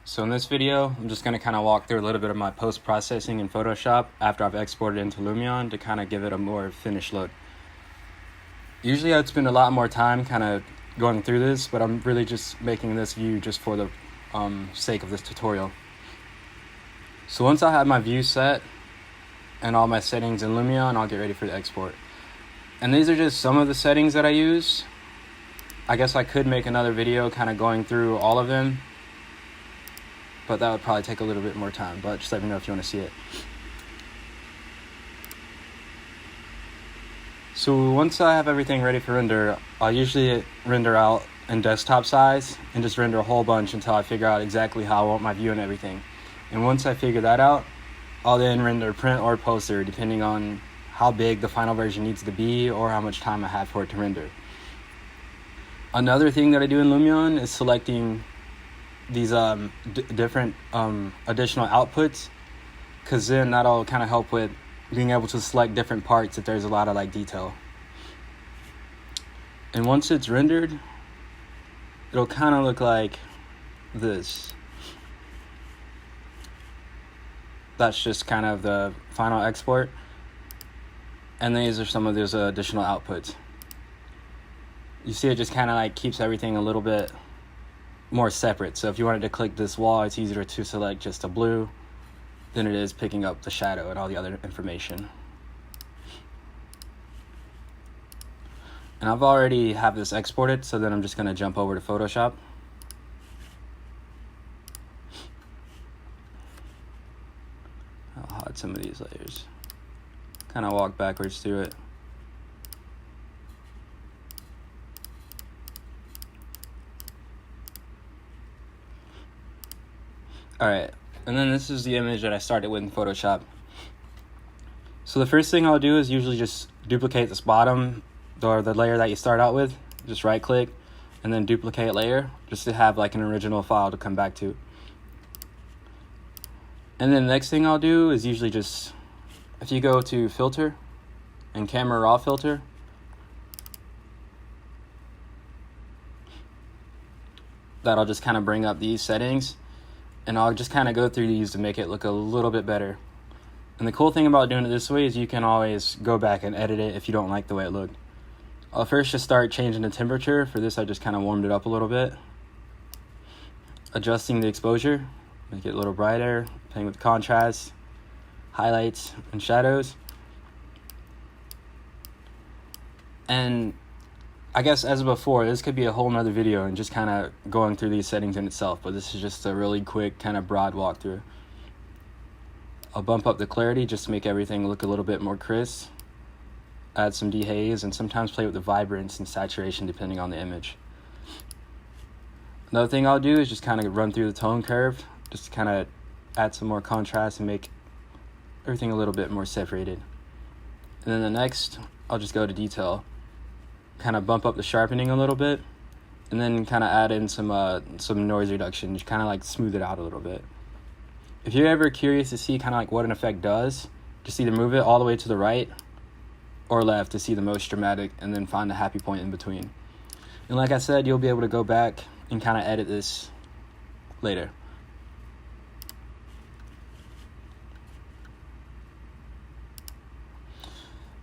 So in this video, I'm just going to kind of walk through a little bit of my post-processing in Photoshop after I've exported into Lumion to kind of give it a more finished look. Usually I'd spend a lot more time kind of going through this, but I'm really just making this view just for the sake of this tutorial. So once I have my view set and all my settings in Lumion, I'll get ready for the export. And these are just some of the settings that I use. I guess I could make another video kind of going through all of them, but that would probably take a little bit more time, but just let me know if you want to see it. So once I have everything ready for render, I'll usually render out in desktop size and just render a whole bunch until I figure out exactly how I want my view and everything. And once I figure that out, I'll then render print or poster depending on how big the final version needs to be or how much time I have for it to render. Another thing that I do in Lumion is selecting these different additional outputs, because then that'll kind of help with being able to select different parts if there's a lot of detail. And once it's rendered, it'll kind of look like this. That's just kind of the final export, and these are some of those additional outputs. You see it just kind of keeps everything a little bit more separate. So if you wanted to click this wall, it's easier to select just a blue than it is picking up the shadow and all the other information. And I've already have this exported, so then I'm just going to jump over to Photoshop. I'll hide some of these layers. Kind of walk backwards through it. Alright, and then this is the image that I started with in Photoshop. So the first thing I'll do is usually just duplicate this bottom, or the layer that you start out with. Just right click and then duplicate layer, just to have an original file to come back to. And then the next thing I'll do is usually just, if you go to filter and camera raw filter, that'll just kind of bring up these settings. And I'll just kind of go through these to make it look a little bit better. And the cool thing about doing it this way is you can always go back and edit it if you don't like the way it looked. I'll first just start changing the temperature. For this, I just kind of warmed it up a little bit. Adjusting the exposure, make it a little brighter, playing with contrast, highlights, and shadows. And I guess as before, this could be a whole nother video and just kind of going through these settings in itself, but this is just a really quick kind of broad walkthrough. I'll bump up the clarity just to make everything look a little bit more crisp, add some dehaze, and sometimes play with the vibrance and saturation depending on the image. Another thing I'll do is just kind of run through the tone curve, just to kind of add some more contrast and make everything a little bit more separated. And then the next, I'll just go to detail. Kind of bump up the sharpening a little bit, and then kind of add in some noise reduction, just kind of smooth it out a little bit. If you're ever curious to see kind of what an effect does, just either move it all the way to the right or left to see the most dramatic, and then find a happy point in between. And like I said, you'll be able to go back and kind of edit this later.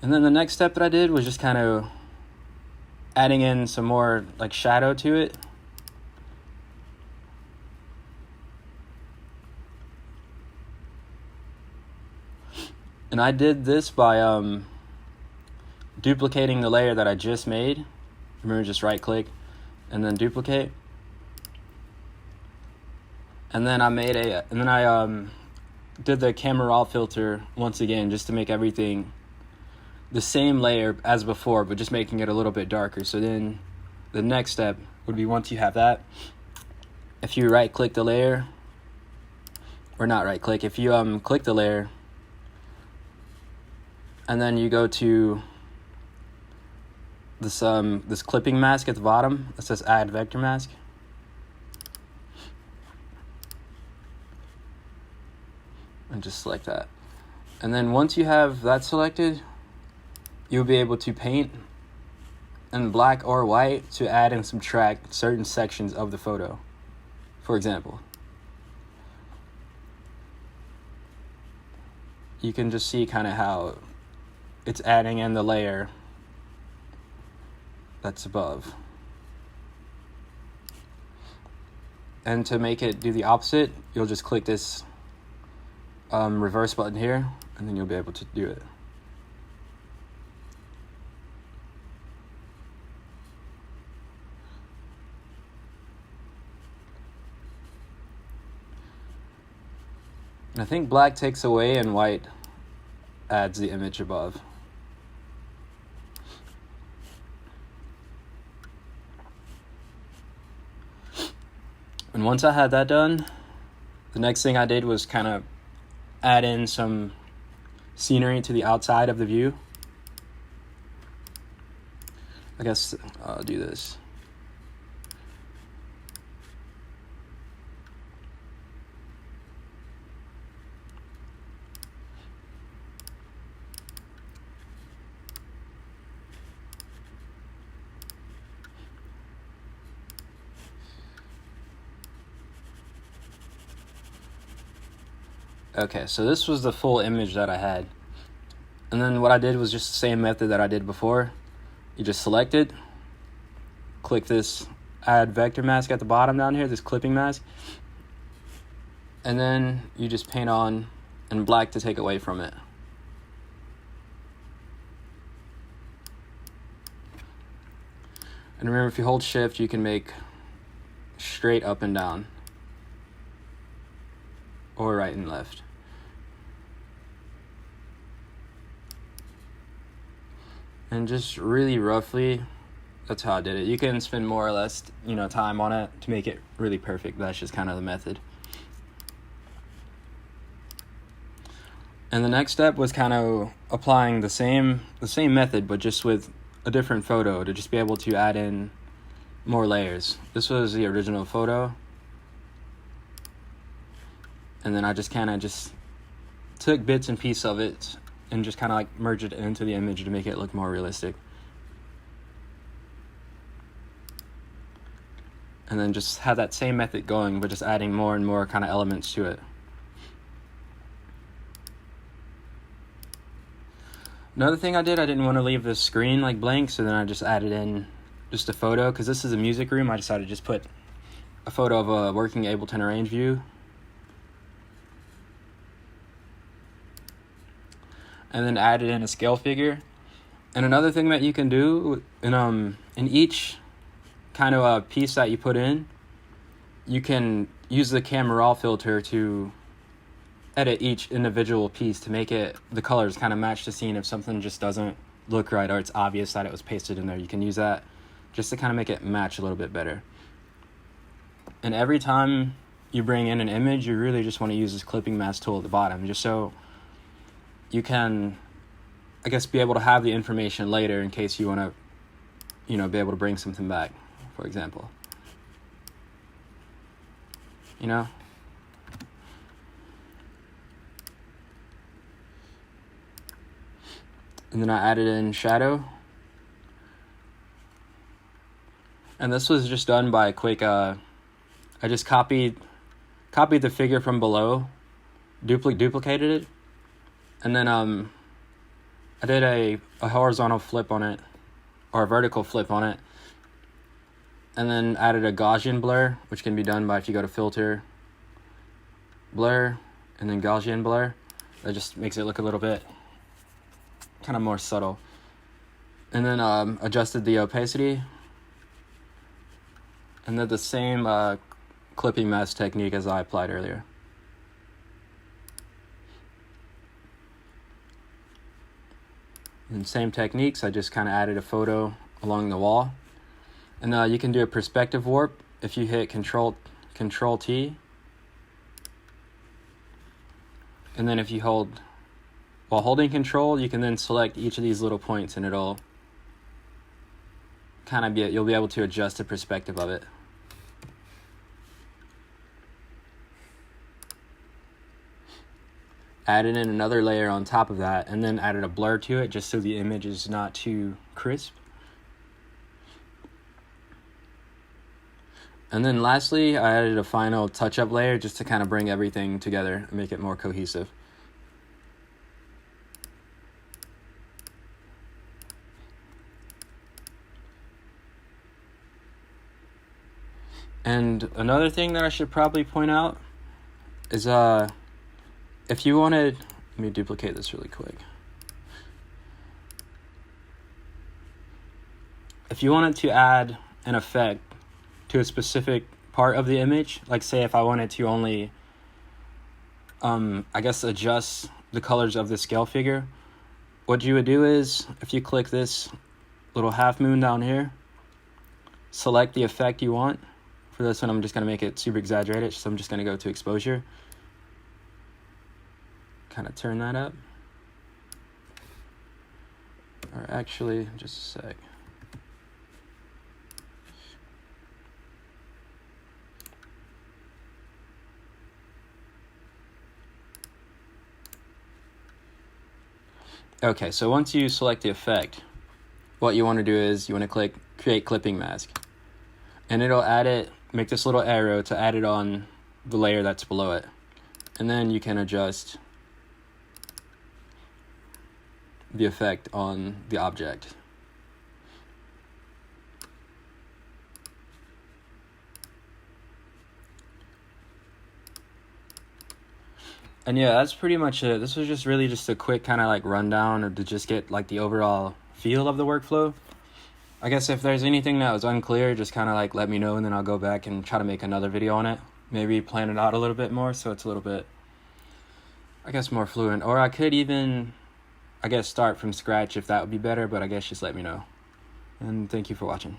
And then the next step that I did was just kind of adding in some more shadow to it. And I did this by duplicating the layer that I just made. Remember, just right click and then duplicate. And then I did the camera raw filter once again, just to make everything the same layer as before, but just making it a little bit darker. So then the next step would be, once you have that, if you right click the layer, or not right click, if you click the layer and then you go to this clipping mask at the bottom that says add vector mask, and just select that. And then once you have that selected, you'll be able to paint in black or white to add and subtract certain sections of the photo. For example, you can just see kind of how it's adding in the layer that's above. And to make it do the opposite, you'll just click this reverse button here, and then you'll be able to do it. And I think black takes away and white adds the image above. And once I had that done, the next thing I did was kind of add in some scenery to the outside of the view. I guess I'll do this. Okay, so this was the full image that I had. And then what I did was just the same method that I did before. You just select it, click this add vector mask at the bottom down here, this clipping mask, and then you just paint on in black to take away from it. And remember, if you hold shift, you can make straight up and down, or right and left. And just really roughly, that's how I did it. You can spend more or less, time on it to make it really perfect. That's just kind of the method. And the next step was kind of applying the same method, but just with a different photo to just be able to add in more layers. This was the original photo. And then I just kind of took bits and pieces of it and just kind of like merge it into the image to make it look more realistic. And then just have that same method going, but just adding more and more kind of elements to it. Another thing I didn't want to leave the screen like blank, so then I just added in just a photo. Because this is a music room, I decided to just put a photo of a working Ableton Arrange view. And then added in a scale figure. And another thing that you can do in each kind of piece that you put in, you can use the camera raw filter to edit each individual piece to make it the colors kind of match the scene. If something just doesn't look right or it's obvious that it was pasted in there, you can use that just to kind of make it match a little bit better. And every time you bring in an image, you really just want to use this clipping mask tool at the bottom, just so you can, I guess, be able to have the information later in case you want to, be able to bring something back, for example. And then I added in shadow. And this was just done by a quick, I just copied the figure from below, duplicated it, and then I did a horizontal flip on it, or a vertical flip on it, and then added a Gaussian blur, which can be done by if you go to filter, blur, and then Gaussian blur. That just makes it look a little bit kind of more subtle. And then adjusted the opacity, and then the same clipping mask technique as I applied earlier. And same techniques, I just kind of added a photo along the wall. And you can do a perspective warp if you hit Control T. And then if you while holding Control, you can then select each of these little points, and it'll kind of you'll be able to adjust the perspective of it. Added in another layer on top of that, and then added a blur to it just so the image is not too crisp. And then lastly, I added a final touch-up layer just to kind of bring everything together and make it more cohesive. And another thing that I should probably point out is if you wanted, let me duplicate this really quick. If you wanted to add an effect to a specific part of the image, like say if I wanted to only I guess adjust the colors of the scale figure, what you would do is if you click this little half moon down here, select the effect you want. For this one, I'm just going to make it super exaggerated, so I'm just going to go to exposure, kind of turn that up, or actually just a sec. Okay, so once you select the effect, what you want to do is you want to click create clipping mask, and it'll add it, make this little arrow to add it on the layer that's below it, and then you can adjust the effect on the object. And yeah, that's pretty much it. This was just really just a quick kind of like rundown, or to just get like the overall feel of the workflow. I guess if there's anything that was unclear, just kind of like let me know, and then I'll go back and try to make another video on it. Maybe plan it out a little bit more so it's a little bit, I guess, more fluent. Or I could even, I guess, start from scratch if that would be better, but I guess just let me know. And thank you for watching.